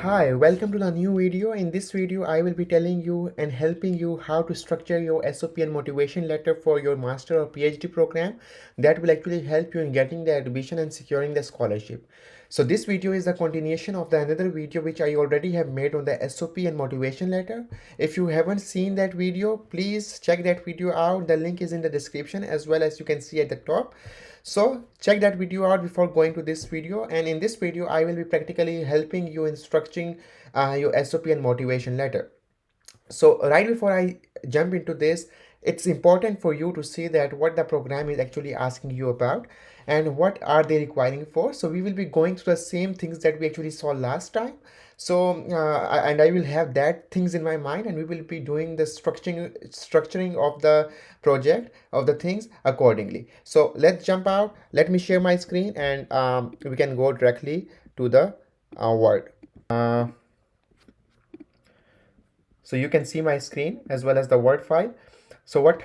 Hi, welcome to the new video. In this video, I will be telling you and helping you how to structure your SOP and motivation letter for your master or PhD program that will actually help you in getting the admission and securing the scholarship. So this video is a continuation of the another video which I already have made on the SOP and motivation letter. If you haven't seen that video, please check that video out. The link is in the description as well as you can see at the top. So check that video out before going to this video, and in this video I will be practically helping you in structuring your SOP and motivation letter. So right before I jump into this, it's important for you to see that what the program is actually asking you about and what are they requiring for. So we will be going through the same things that we actually saw last time. So and I will have that things in my mind, and we will be doing the structuring of the project of the things accordingly. So let's jump out. Let me share my screen, and we can go directly to the word. So you can see my screen as well as the Word file. So what,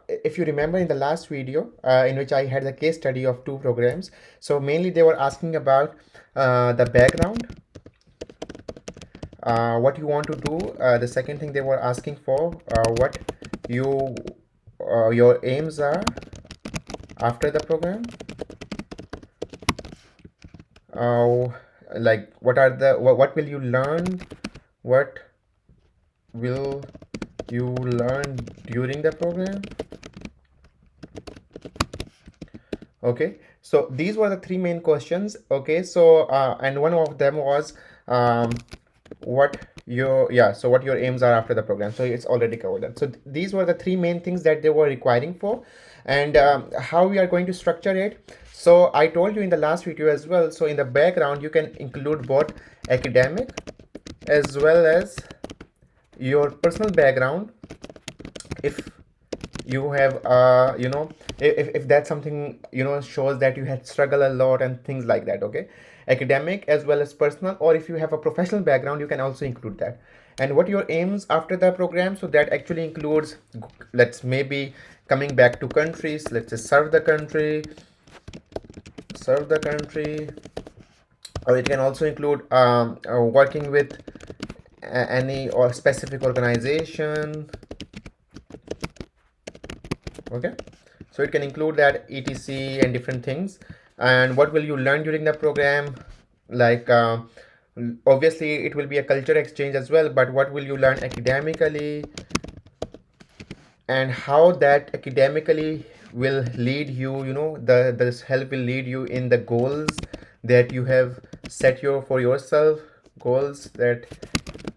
if you remember in the last video in which I had the case study of two programs, so mainly they were asking about the background, what you want to do. The second thing they were asking for, what your aims are after the program. Like what will you learn? What will you learn during the program? Okay, so these were the three main questions. Okay, so and one of them was what your aims are after the program. So it's already covered that. So these were the three main things that they were requiring for, and how we are going to structure it. So I told you in the last video as well. So in the background you can include both academic as well as your personal background, if you have if that's something shows that you had struggled a lot and things like that. Okay, academic as well as personal, or if you have a professional background, you can also include that. And what your aims after the program, so that actually includes, let's maybe coming back to countries, let's just serve the country, or it can also include working with any or specific organization. Okay, so it can include that etc and different things. And what will you learn during the program? Like obviously it will be a culture exchange as well, but what will you learn academically, and how that academically will lead you, this help will lead you in the goals that you have set for yourself, goals that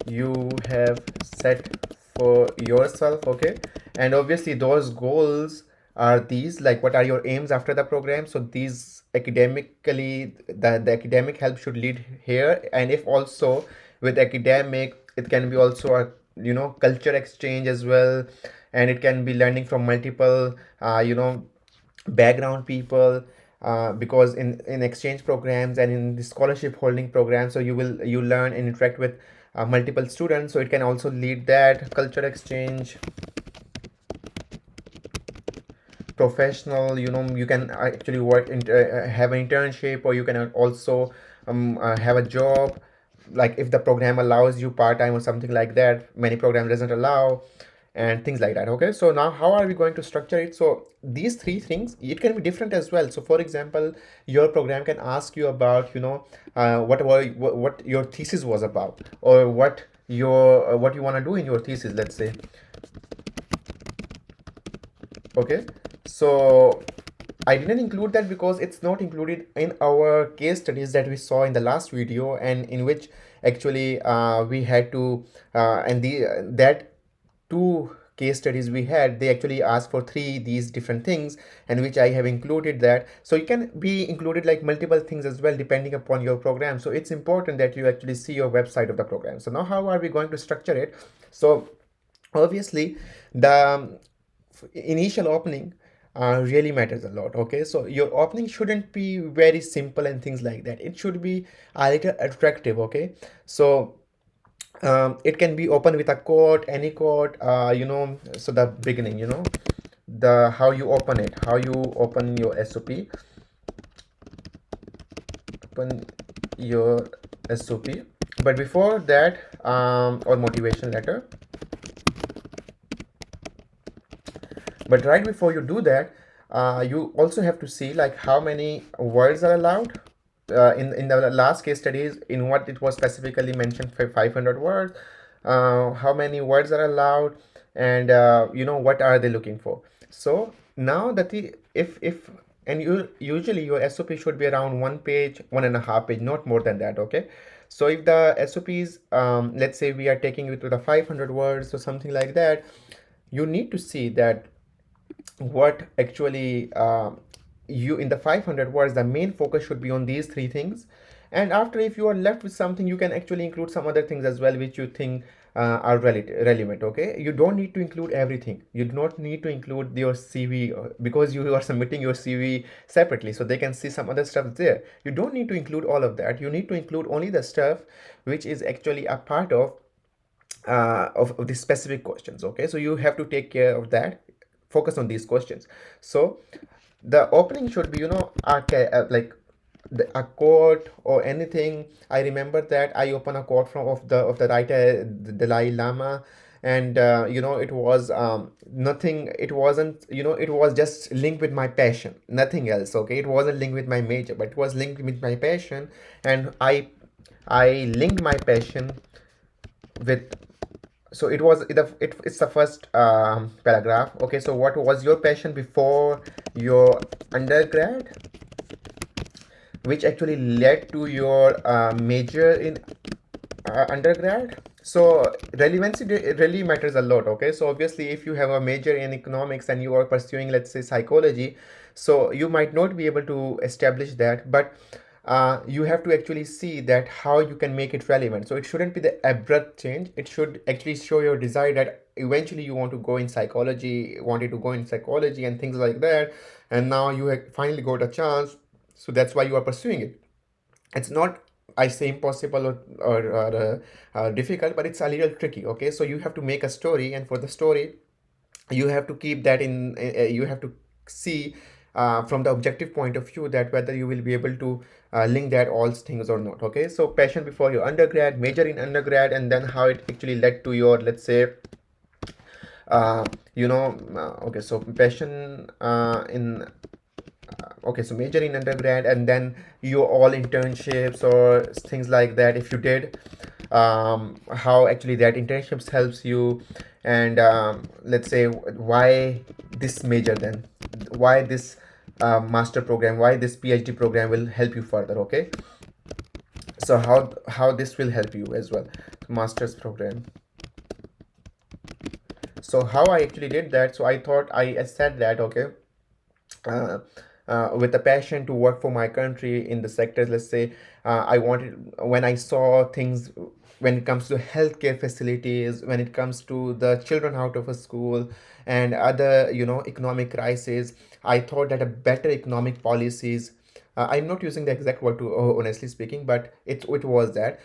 you have set for yourself. Okay, and obviously those goals are these, like what are your aims after the program. So these academically, the academic help should lead here, and if also with academic, it can be also a culture exchange as well, and it can be learning from multiple background people, because in exchange programs and in the scholarship holding programs, so you learn and interact with multiple students, so it can also lead that culture exchange. Professional, you can actually work in have an internship, or you can also have a job, like if the program allows you part-time or something like that. Many programs doesn't allow, and things like that. Okay, so now how are we going to structure it? So these three things, it can be different as well. So for example, your program can ask you about what your thesis was about, or what you want to do in your thesis, let's say. Okay, so I didn't include that because it's not included in our case studies that we saw in the last video, and in which actually we had to and that two case studies we had, they actually asked for these different things, and which I have included that. So you can be included like multiple things as well depending upon your program. So it's important that you actually see your website of the program. So now how are we going to structure it? So obviously the initial opening really matters a lot. Okay, so your opening shouldn't be very simple and things like that. It should be a little attractive. Okay, so it can be open with a quote, any quote, so the beginning, the how you open it, how you open your SOP, open your SOP. But before that, or motivation letter, but right before you do that, you also have to see like how many words are allowed. In the last case studies, in what it was specifically mentioned for 500 words, how many words are allowed, and what are they looking for. So now that the if and you usually your SOP should be around 1 page, 1.5 page, not more than that. Okay, so if the SOPs, let's say we are taking it to the 500 words or something like that, you need to see that what actually you in the 500 words, the main focus should be on these three things. And after, if you are left with something, you can actually include some other things as well which you think are relevant. Okay, you don't need to include everything. You do not need to include your CV, because you are submitting your CV separately, so they can see some other stuff there. You don't need to include all of that. You need to include only the stuff which is actually a part of the specific questions. Okay, so you have to take care of that, focus on these questions. So the opening should be, like a quote or anything. I remember that I opened a quote from of the writer Dalai Lama, and it was nothing. It wasn't, it was just linked with my passion, nothing else. Okay, it wasn't linked with my major, but it was linked with my passion, and I linked my passion with. So it was it's the first paragraph. Okay, so what was your passion before your undergrad, which actually led to your major in undergrad? So relevancy really matters a lot. Okay, so obviously if you have a major in economics and you are pursuing, let's say, psychology, so you might not be able to establish that, but you have to actually see that how you can make it relevant. So it shouldn't be the abrupt change. It should actually show your desire that eventually you want to go in psychology, wanted to go in psychology and things like that, and now you have finally got a chance, so that's why you are pursuing it. It's not, I say, impossible or difficult, but it's a little tricky. Okay, so you have to make a story, and for the story you have to keep that in, you have to see from the objective point of view that whether you will be able to link that all things or not. Okay, so passion before your undergrad, major in undergrad, and then how it actually led to your, let's say, okay, so passion in okay, so major in undergrad, and then your all internships or things like that, if you did, how actually that internships helps you, and let's say why this major, then why this master program, why this PhD program will help you further. Okay, so how this will help you as well, master's program. So how I actually did that, so I thought I said that, okay, uh, with a passion to work for my country in the sectors, let's say, I wanted, when I saw things, when it comes to healthcare facilities, when it comes to the children out of a school and other, economic crisis, I thought that a better economic policies, I'm not using the exact word to, honestly speaking, but it was that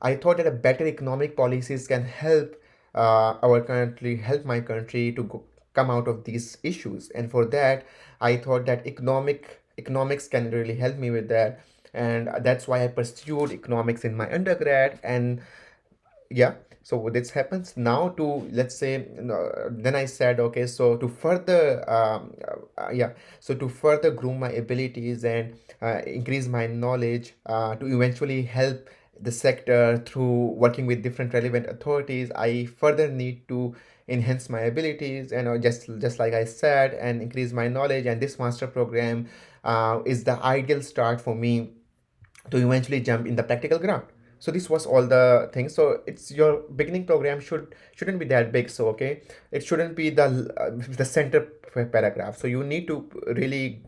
I thought that a better economic policies can help our country, help my country to come out of these issues. And for that, I thought that economics can really help me with that. And that's why I pursued economics in my undergrad. And yeah, so this happens now to, let's say, then I said, okay, so to further yeah, so to further groom my abilities and increase my knowledge, to eventually help the sector through working with different relevant authorities, I further need to enhance my abilities and just like I said, and increase my knowledge. And this master program is the ideal start for me to eventually jump in the practical ground. So this was all the things. So it's your beginning program shouldn't be that big. So okay, it shouldn't be the center paragraph. So you need to really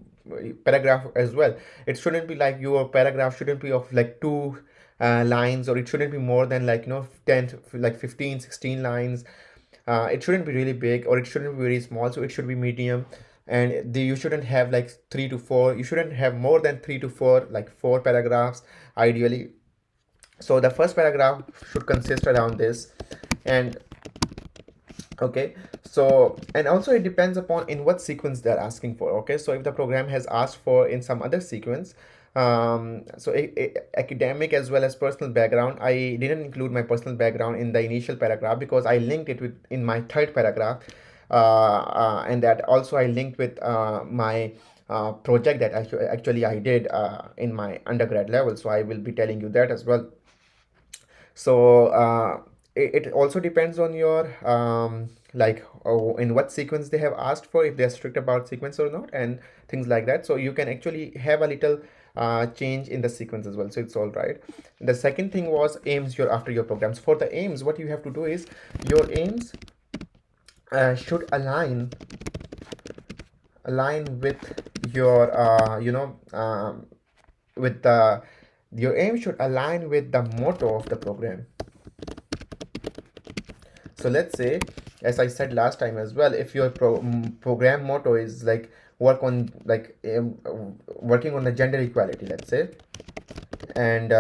paragraph as well. It shouldn't be like, your paragraph shouldn't be of like two lines, or it shouldn't be more than like 10, like 15, 16 lines. It shouldn't be really big, or it shouldn't be very small, so it should be medium. And you shouldn't have like 3 to 4, you shouldn't have more than 3 to 4, like 4 paragraphs ideally. So the first paragraph should consist around this. And okay, so, and also it depends upon in what sequence they're asking for. Okay, so if the program has asked for in some other sequence, So academic as well as personal background. I didn't include my personal background in the initial paragraph because I linked it with in my third paragraph, and that also I linked with my project that actually I did in my undergrad level. So I will be telling you that as well. So it also depends on your like in what sequence they have asked for, if they're strict about sequence or not, and things like that. So you can actually have a little change in the sequence as well, so it's all right. The second thing was aims your after your programs. For the aims, what you have to do is your aims should align with your with the your aim should align with the motto of the program. So let's say, as I said last time as well, if your program motto is like working on the gender equality, let's say, and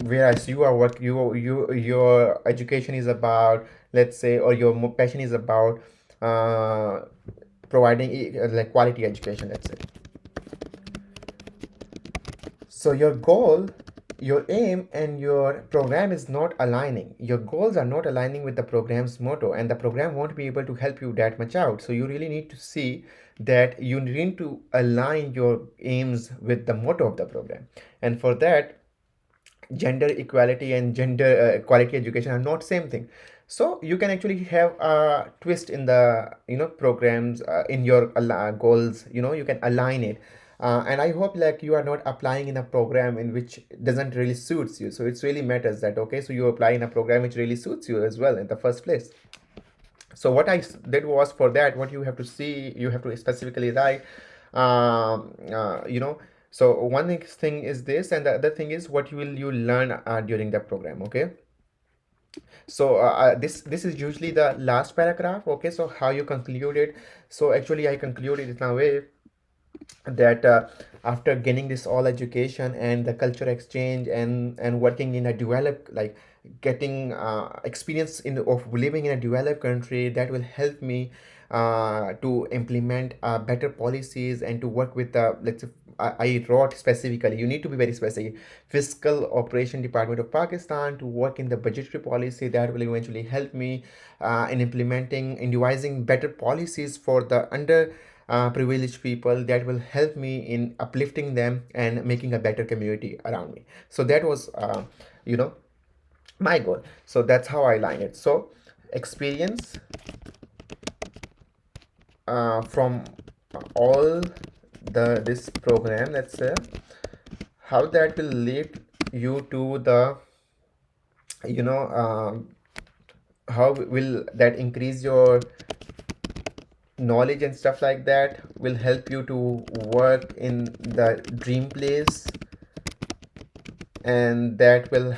whereas you are your education is about, let's say, or your passion is about providing like quality education, let's say. So your goal, your aim, and your program is not aligning. Your goals are not aligning with the program's motto, and the program won't be able to help you that much out. So you really need to see that you need to align your aims with the motto of the program. And for that, gender equality and gender quality education are not same thing. So you can actually have a twist in the programs in your goals. You can align it, and I hope like you are not applying in a program in which doesn't really suits you. So it's really matters that, okay, so you apply in a program which really suits you as well in the first place. So what I did was, for that, what you have to see, you have to specifically write so one thing is this, and the other thing is what will you learn during the program. Okay, so this is usually the last paragraph. Okay, so how you conclude it. So actually I concluded it in a way that after gaining this all education and the culture exchange and working in a developed, like getting experience in of living in a developed country, that will help me to implement better policies and to work with the, let's say, I wrote specifically, you need to be very specific, fiscal operation department of Pakistan, to work in the budgetary policy that will eventually help me in devising better policies for the under privileged people, that will help me in uplifting them and making a better community around me. So that was my goal. So that's how I line it. So experience from all this program, let's say, how that will lead you to the how will that increase your knowledge and stuff like that, will help you to work in the dream place, and that will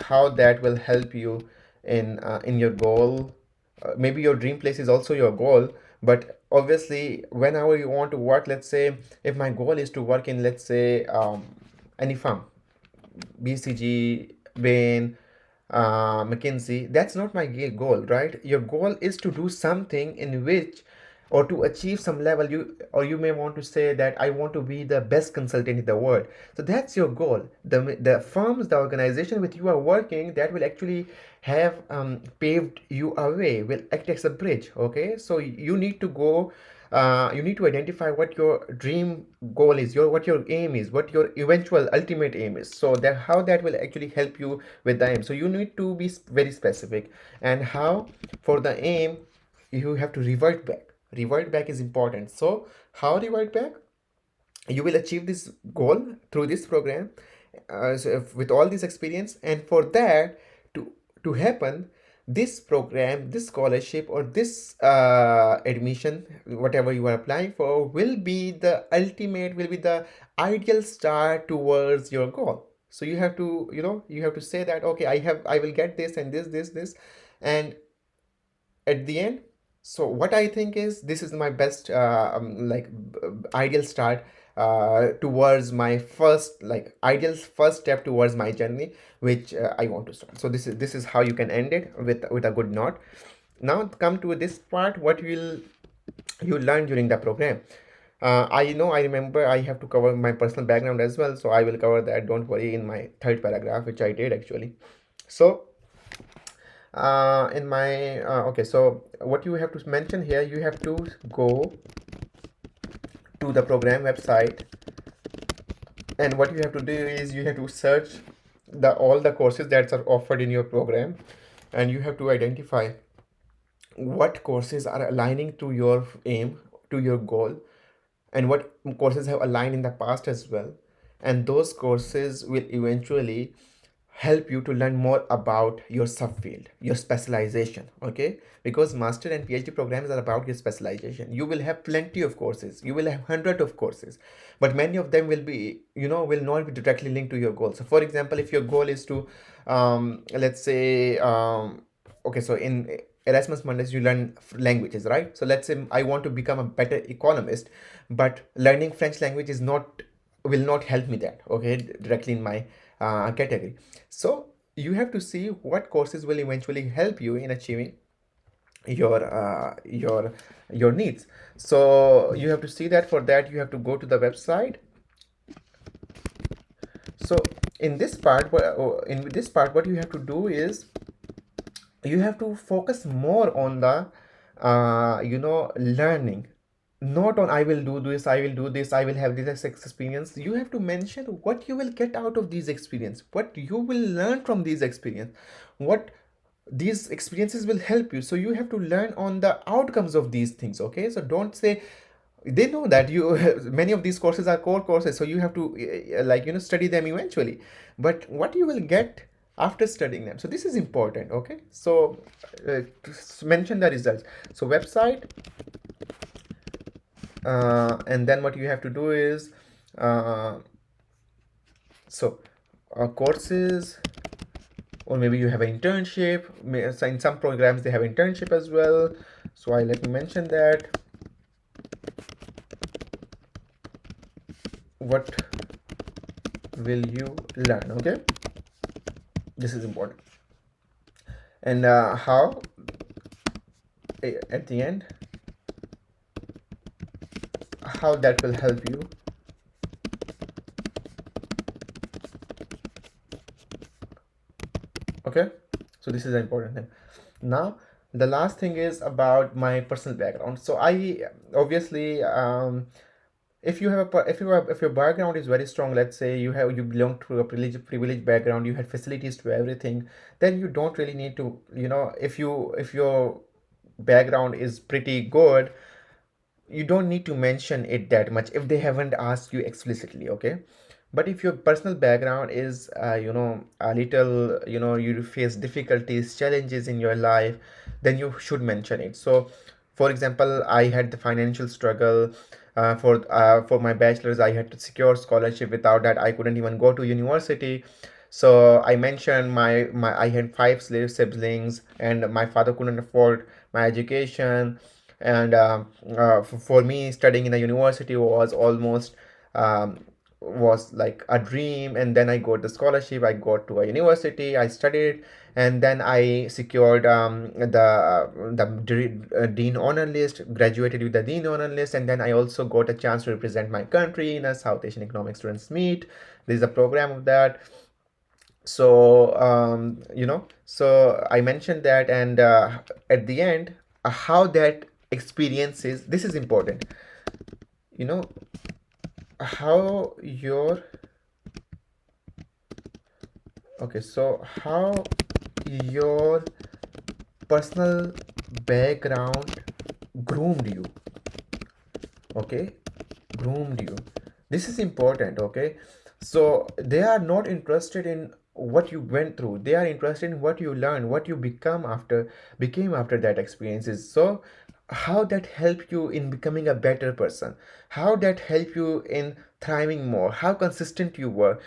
how that will help you in your goal. Maybe your dream place is also your goal, but obviously whenever you want to work, let's say if my goal is to work in, let's say, any firm, BCG, Bain, McKinsey, that's not my goal, right? Your goal is to do something in which, or to achieve some level, you may want to say that I want to be the best consultant in the world. So that's your goal. The firms, the organization with you are working, that will actually have paved you a way, will act as a bridge. Okay, so you need to go, you need to identify what your dream goal is, what your aim is, what your eventual ultimate aim is, so that how that will actually help you with the aim. So you need to be very specific, and how, for the aim, you have to revert back. Revert back is important. So how revert back? You will achieve this goal through this program, so with all this experience, and for that to happen, this program, this scholarship, or this admission, whatever you are applying for, will be the ultimate, will be the ideal start towards your goal. So you have to, you have to say that, okay, I will get this and this, and at the end. So what I think is, this is my best ideal start towards my first, like, ideal first step towards my journey, which I want to start. So this is how you can end it with a good note. Now come to this part, what will you learn during the program. I remember I have to cover my personal background as well, so I will cover that, don't worry, in my third paragraph, which I did actually. So in my okay, so what you have to mention here, you have to go to the program website, and what you have to do is you have to search the all the courses that are offered in your program, and you have to identify what courses are aligning to your aim, to your goal, and what courses have aligned in the past as well. And those courses will eventually help you to learn more about your subfield, your specialization. Okay, because master and PhD programs are about your specialization. You will have plenty of courses, you will have hundred of courses, but many of them will be, will not be directly linked to your goal. So for example, if your goal is to let's say okay, so in Erasmus Mundus you learn languages, right? So let's say I want to become a better economist, but learning French language is not, will not help me that, okay, directly in my category. So you have to see what courses will eventually help you in achieving your needs. So you have to see that. For that you have to go to the website. So in this part, what you have to do is you have to focus more on the learning, not on I will do this, I will do this, I will have this experience. You have to mention what you will get out of these experience, what you will learn from these experience, what these experiences will help you. So you have to learn on the outcomes of these things. Okay, so don't say, they know that you many of these courses are core courses, so you have to study them eventually, but what you will get after studying them, so this is important. Okay, so mention the results. So website, and then what you have to do is courses, or maybe you have an internship. So in some programs they have internship as well, so let me mention that. What will you learn? Okay, this is important. And how at the end, how that will help you. Okay, so this is an important thing. Now the last thing is about my personal background. So I obviously if you have if your background is very strong, let's say you belong to a privileged background, you had facilities to everything, then you don't really need to, if your background is pretty good, you don't need to mention it that much if they haven't asked you explicitly. Okay, but if your personal background is a little, you face difficulties, challenges in your life, then you should mention it. So for example, I had the financial struggle. For my bachelor's, I had to secure scholarship. Without that, I couldn't even go to university. So I mentioned my I had five siblings, and my father couldn't afford my education. And for me, studying in a university was almost was like a dream. And then I got the scholarship, I got to a university, I studied, and then I secured the dean honor list, graduated with the dean honor list. And then I also got a chance to represent my country in a South Asian Economic Students Meet. There is a program of that. So so I mentioned that. And at the end, how that experience is, this is important, how your okay, so how your personal background groomed you. Okay, groomed you, this is important. Okay, so they are not interested in what you went through, they are interested in what you learned, what you became after that experiences. So how that helped you in becoming a better person, how that helped you in thriving more, how consistent you were,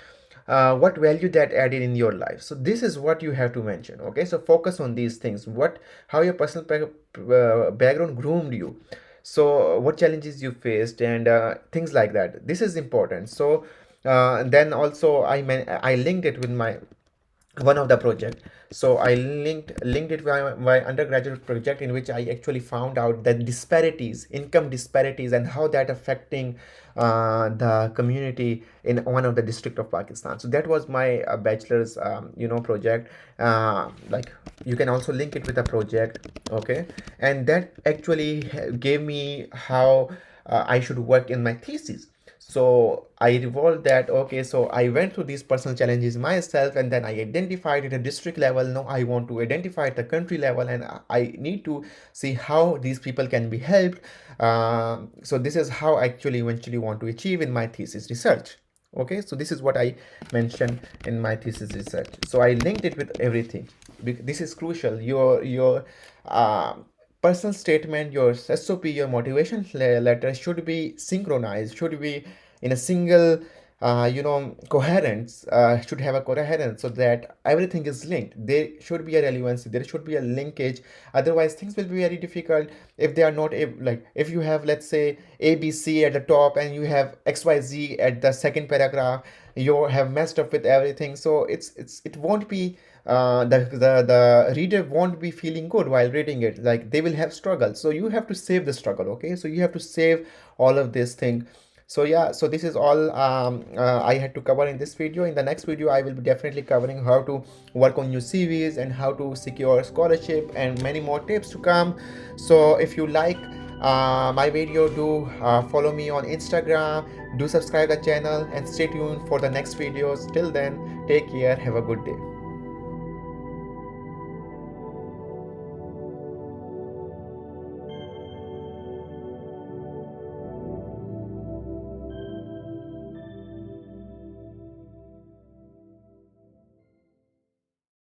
what value that added in your life. So this is what you have to mention. Okay, so focus on these things, how your personal background groomed you, so what challenges you faced, and things like that. This is important. So then also I linked it with my one of the project. So I linked it with my undergraduate project, in which I actually found out that disparities, income disparities, and how that affecting the community in one of the district of Pakistan. So that was my bachelor's project. Like, you can also link it with a project. Okay. And that actually gave me how I should work in my thesis. So I revolved that. Okay, so I went through these personal challenges myself, and then I identified at a district level. No, I want to identify at the country level, and I need to see how these people can be helped. So this is how I actually eventually want to achieve in my thesis research. Okay, so this is what I mentioned in my thesis research. So I linked it with everything. This is crucial. Your uh, personal statement, your SOP, your motivation letter should be synchronized, should be in a single coherence, should have a coherence, so that everything is linked. There should be a relevancy, there should be a linkage. Otherwise things will be very difficult if they are not like, if you have, let's say, ABC at the top and you have XYZ at the second paragraph, you have messed up with everything. So it won't be the reader won't be feeling good while reading it. Like, they will have struggle. So you have to save the struggle. Okay, so you have to save all of this thing. So yeah, so this is all I had to cover in this video. In the next video I will be definitely covering how to work on your CVs and how to secure scholarship and many more tips to come. So if you like my video, do follow me on Instagram, do subscribe the channel, and stay tuned for the next videos. Till then, take care, have a good day.